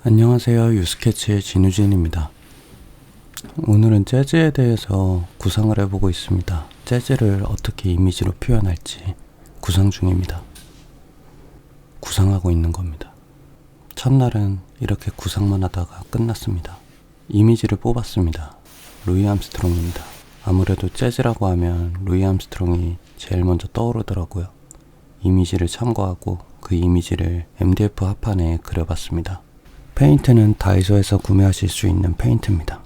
안녕하세요. 유스케치의 진우진입니다. 오늘은 재즈에 대해서 구상을 해보고 있습니다. 재즈를 어떻게 이미지로 표현할지 구상 중입니다. 구상하고 있는 겁니다. 첫날은 이렇게 구상만 하다가 끝났습니다. 이미지를 뽑았습니다. 루이 암스트롱입니다. 아무래도 재즈라고 하면 루이 암스트롱이 제일 먼저 떠오르더라고요. 이미지를 참고하고 그 이미지를 MDF 합판에 그려봤습니다. 페인트는 다이소에서 구매하실 수 있는 페인트입니다.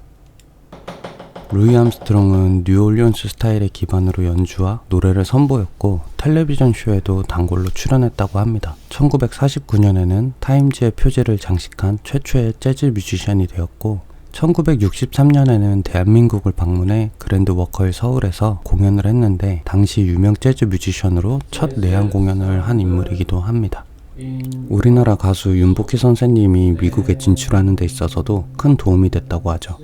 루이 암스트롱은 뉴올리언스 스타일의 기반으로 연주와 노래를 선보였고 텔레비전 쇼에도 단골로 출연했다고 합니다. 1949년에는 타임즈의 표지를 장식한 최초의 재즈 뮤지션이 되었고 1963년에는 대한민국을 방문해 그랜드 워커힐 서울에서 공연을 했는데 당시 유명 재즈 뮤지션으로 첫 내한 공연을 한 인물이기도 합니다. 우리나라 가수 윤복희 선생님이 미국에 진출하는 데 있어서도 큰 도움이 됐다고 하죠.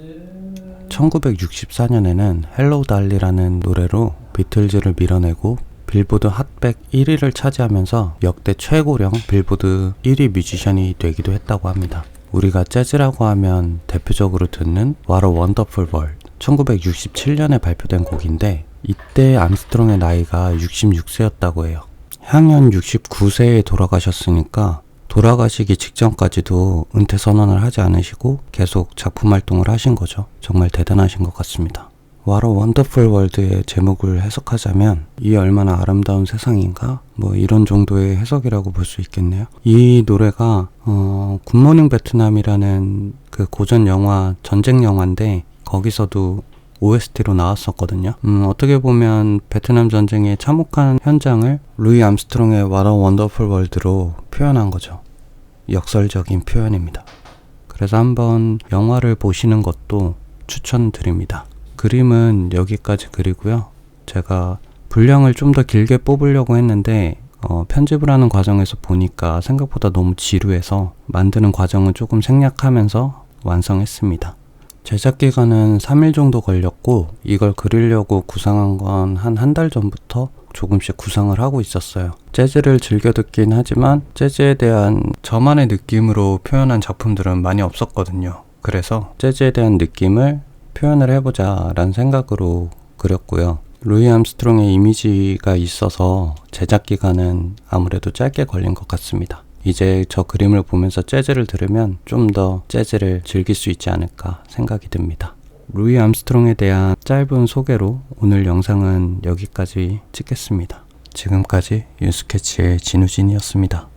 1964년에는 헬로우 달리라는 노래로 비틀즈를 밀어내고 빌보드 핫100 1위를 차지하면서 역대 최고령 빌보드 1위 뮤지션이 되기도 했다고 합니다. 우리가 재즈라고 하면 대표적으로 듣는 What a Wonderful World 1967년에 발표된 곡인데 이때 암스트롱의 나이가 66세였다고 해요. 향연 69세에 돌아가셨으니까 돌아가시기 직전까지도 은퇴 선언을 하지 않으시고 계속 작품 활동을 하신 거죠. 정말 대단하신 것 같습니다. What a Wonderful World의 제목을 해석하자면 이 얼마나 아름다운 세상인가? 이런 정도의 해석이라고 볼 수 있겠네요. 이 노래가 굿모닝 베트남이라는 그 고전 영화, 전쟁 영화인데 거기서도 OST로 나왔었거든요. 어떻게 보면 베트남 전쟁의 참혹한 현장을 루이 암스트롱의 What a Wonderful World로 표현한 거죠. 역설적인 표현입니다. 그래서 한번 영화를 보시는 것도 추천드립니다. 그림은 여기까지 그리고요. 제가 분량을 좀 더 길게 뽑으려고 했는데 편집을 하는 과정에서 보니까 생각보다 너무 지루해서 만드는 과정은 조금 생략하면서 완성했습니다. 제작 기간은 3일 정도 걸렸고 이걸 그리려고 구상한 건 한 달 전부터 조금씩 구상을 하고 있었어요. 재즈를 즐겨 듣긴 하지만 재즈에 대한 저만의 느낌으로 표현한 작품들은 많이 없었거든요. 그래서 재즈에 대한 느낌을 표현을 해보자 라는 생각으로 그렸고요. 루이 암스트롱의 이미지가 있어서 제작 기간은 아무래도 짧게 걸린 것 같습니다. 이제 저 그림을 보면서 재즈를 들으면 좀 더 재즈를 즐길 수 있지 않을까 생각이 듭니다. 루이 암스트롱에 대한 짧은 소개로 오늘 영상은 여기까지 찍겠습니다. 지금까지 유스케치의 진우진이었습니다.